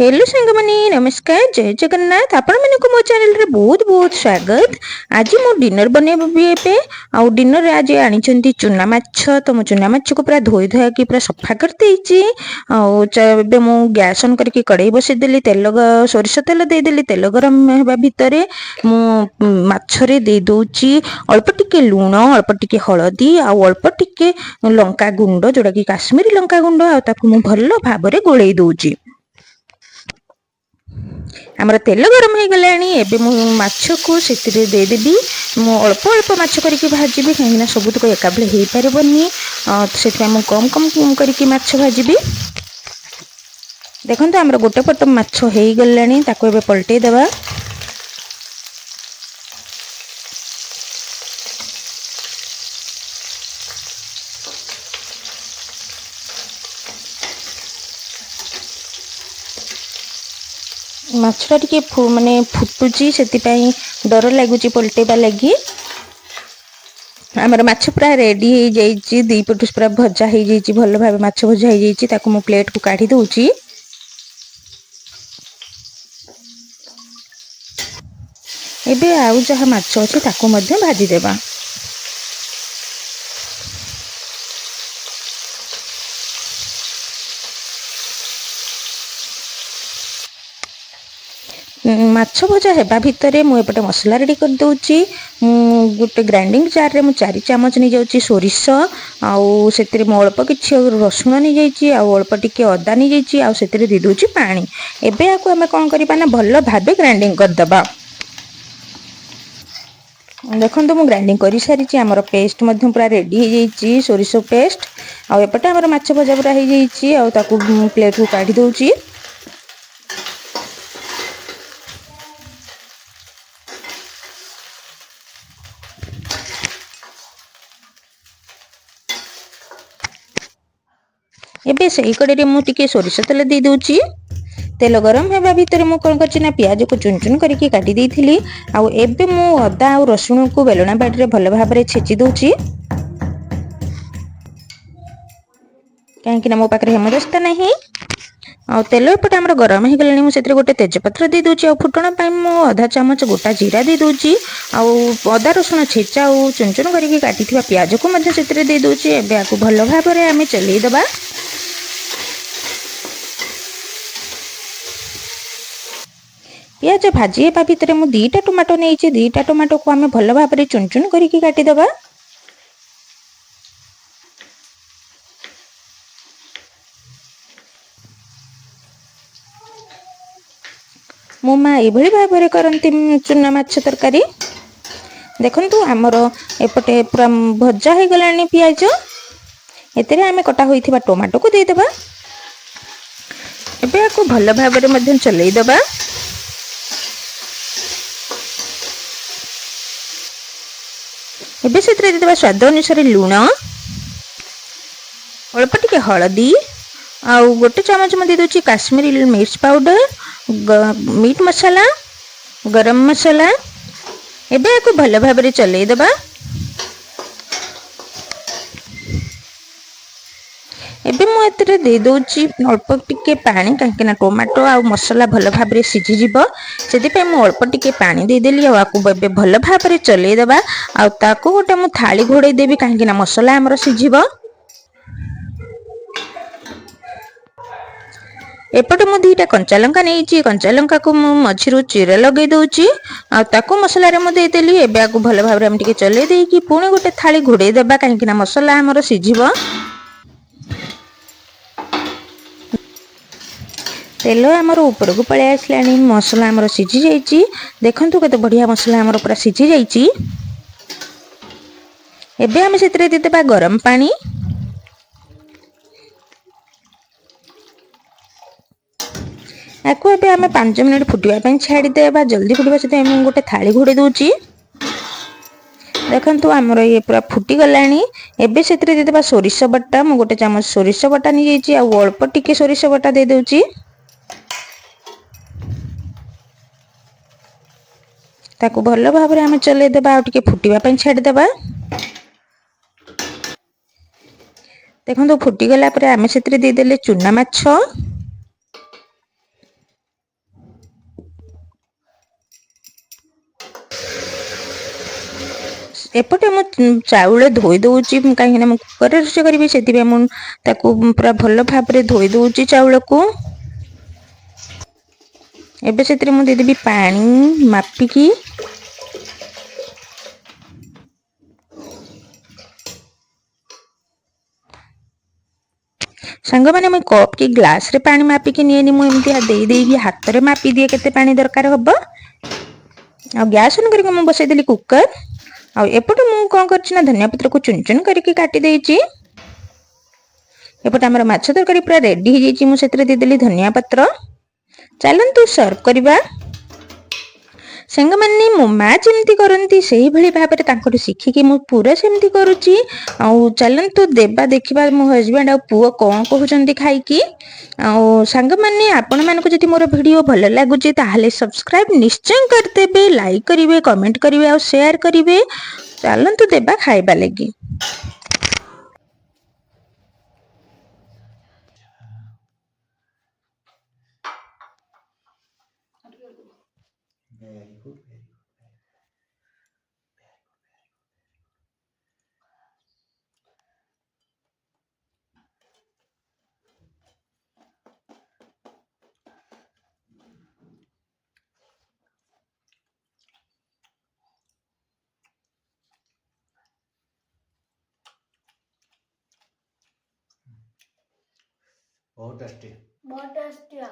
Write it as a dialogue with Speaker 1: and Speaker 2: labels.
Speaker 1: Hello सांगमानी नमस्कार जय जगन्नाथ आपण मानक मो चैनल रे बहुत बहुत स्वागत। आज मो डिनर बनेबी एबे आउ डिनर रे आज आनिचंती चुना माछ। तो मो चुना माछ को पूरा धोई धोया कि पूरा सफा कर देइची। आउ एबे मो गैस ऑन करके कढ़ाई बसे देली तेल सोरिष तेल दे देली तेल गरम हेबा भितरे मो माछ रे दे दोची अल्प टिके लूण अल्प टिके हळदी आउ अल्प टिके लंका गुंड जोडा कि काश्मीरी लंका गुंड आ ताकू मो भल्लो भाबरे गोळेई दोची। आमर तेल गरम हो गलानी एबे मु माछ को सेतिरे दे देबी। मु अल्प अल्प माछ करके भाजीबी कहीं सबुतक एका बेले हो पारबनी से मु कम कम करके माछ भाजीबी। देखो आमर गोटे पट माछ हो गलानी ताको एबे पलटै देबा। माछटा टिके माने फुटुची से डर लगुच पलटेबा लगी। आमर माछ पूरा रेडी हो जाइए दी पटु पूरा भजा हो जाइए भल भाव माछ भजा हो जाइए ताकू मु प्लेट को काढ़ी दउची। एबे आउ जहा माछ अछि ताकू मध्य भाजी देबा। माछ भजा हेबा भितरे मु एपटे मसला रेडी कर दउची। गोटे ग्राइंडिंग जार रे मु 4 चामच नहीं जाउची सोरिष आउ सेतिरे मु अल्प किछि रसुण नहीं जाइची आउ अल्प टिके अदा नहीं जाइची आउ सेतिरे दे दउची पानी। एबे आकु हमें कोन करिबा ना भल्लो भाबे ग्राइंडिंग कर दबा। देखो मु ग्राइंडिंग कर सारी आमर पेस्ट मध्य पूरा रेडी हो जाइए सोरिष पेस्ट आउ एपटे आमर माछ भजा पूरा हो जाइए आउ ताकू प्लेट को काढ़ी दउची। एबे सही कड़े मु टिके सोरिष तेल दे दउची। तेल गरम हेबा भितर मु कोन करछि ना प्याज को चुन चुन करके काटी देइथिली आउ एबे मु अदा आउ रसुण को बेलना बाडी रे भल भाबरे छेची दउची। काहेकि ना मो पाखरे हेमदस्ता नहीं। आउ तेल एपटे हमर गरम हो गलानी मु सेतरे गोटे तेजपत्र दे दउची आउ फुटण पई मु आधा चामच गोटा जीरा दे दउची आउ अदा रसुण छेचा आउ चुन चुन करके काटिथिबा प्याज को मध्य सेतरे दे दउची। एबे आकु भल भाबरे आमे चलेई दबा। प्याज भाजी हेबा भितर मु 2टा टमाटो नहीं 2टा टमाटो को आमे भल भाबरे चुन चुन करके काटी दबा। मो माँ ये भाव करती चुना माछ तरकारी। देखंतु आमर एपटे पूरा भजा हो गलानी प्याज एतिरे आमे कटा होइथिबा टमाटो को दे देबा। एबे आकु भल भाबरे मध्यम चलेई दबा। एबे सेतरे दे देबा स्वाद अनुसार लूण अल्प टिके हळदी आउ गोटे चामच म दे दोची काश्मीरी मिर्च पाउडर मीट मसाला गरम मसाला। एबे आकु भल भाबरे चलेई दबा। एबे मु एतरे दे दोची अल्प टिके पानी काहेकि ना टमाटो आ मसाला भल भाबरे सिझी जिवो सेति पे मु अल्प टिके पानी दे देली आकु एबे भल भाबरे चलेई दबा। आ ताकु गोटे मु थाली घोड़े देबी काहेकि ना मसाला हमर सिझिवो। एपटे मु 2टा कंचा लंका नहीं कंचा लंका को मु मझिरु चिरा लगे दउची आ ताकू मसला रे मु दे देली। एबे आकु भल भाबरे हम टिके चले देकी पुणी गोटे थाली घोड़े देबा काहेकि ना मसला हमर सिझिवो। तेल आमर ऊपर को पळे आसलानी मसला हमर सिझी जाइची। देखंतु कते बढ़िया मसला हमर पूरा सिझी जाइची। एबे हम सेतरे दे देबा गरम पानी। आकु एबे हमें 5 मिनिट फुटिबा पई छाडी देबा जल्दी फुटिबा से हम गोटे थाली घोड़े दोची। देखंतु हमर ये पूरा फुटी गलानी। एबे सेतरे दे देबा सोरिष बटा मु गोटे चामच सोरिष बटा नि जाइची आ अल्प टिके सोरिष बटा दे दोची। ताकू भल भाबरे हमें चले देबा आ टिके फुटिबा पई छाडी देबा। देखंतु फुटी गला परे हमें सेतरे दे देले चुना माछ एपटे मु चाउल धोई दउची कहीं मु कुकर रोषे करी से मु ताकू पूरा भल भाव में धोई दउची चाउल को। एबे से मु देदेवी पानी मापिकी। सांग मैंने मुझे कप की ग्लास रे पानी मापिकी निएनी मुझे एमती हाथ में मापी दिए केते पानी दरकार हम। आ गैस ऑन करके मु बसई देली कुकर। आ एपटे मु कौन करछि धनिया पत्र को चुन चुन करके काटी देइछि। एपटे हमर माछ तरकारी पूरा रेडी हो जाइछि। मु सेतरे दे देली धनिया पत्र। चलंतु सर्व करबा। ସାଙ୍ଗମାନେ ମୋ ମା ଯେମିତି କରନ୍ତି ସେଇଭଳି ଭାବରେ ତାଙ୍କଠୁ ଶିଖିକି ମୁଁ ପୁରା ସେମିତି କରୁଛି। ଆଉ ଚାଲନ୍ତୁ ଦେବା ଦେଖିବା ମୋ ହଜବେଣ୍ଡ ଆଉ ପୁଅ କ'ଣ କହୁଛନ୍ତି ଖାଇକି। ଆଉ ସାଙ୍ଗମାନେ ଆପଣମାନଙ୍କୁ ଯଦି ମୋର ଭିଡ଼ିଓ ଭଲ ଲାଗୁଛି ତାହେଲେ ସବସ୍କ୍ରାଇବ୍ ନିଶ୍ଚୟ କରିଦେବେ, ଲାଇକ୍ କରିବେ, କମେଣ୍ଟ କରିବେ ଆଉ ସେୟାର କରିବେ। ଚାଲନ୍ତୁ ଦେବା ଖାଇବା ଲାଗି।
Speaker 2: बहुत टेस्टी। बहुत टेस्टी है।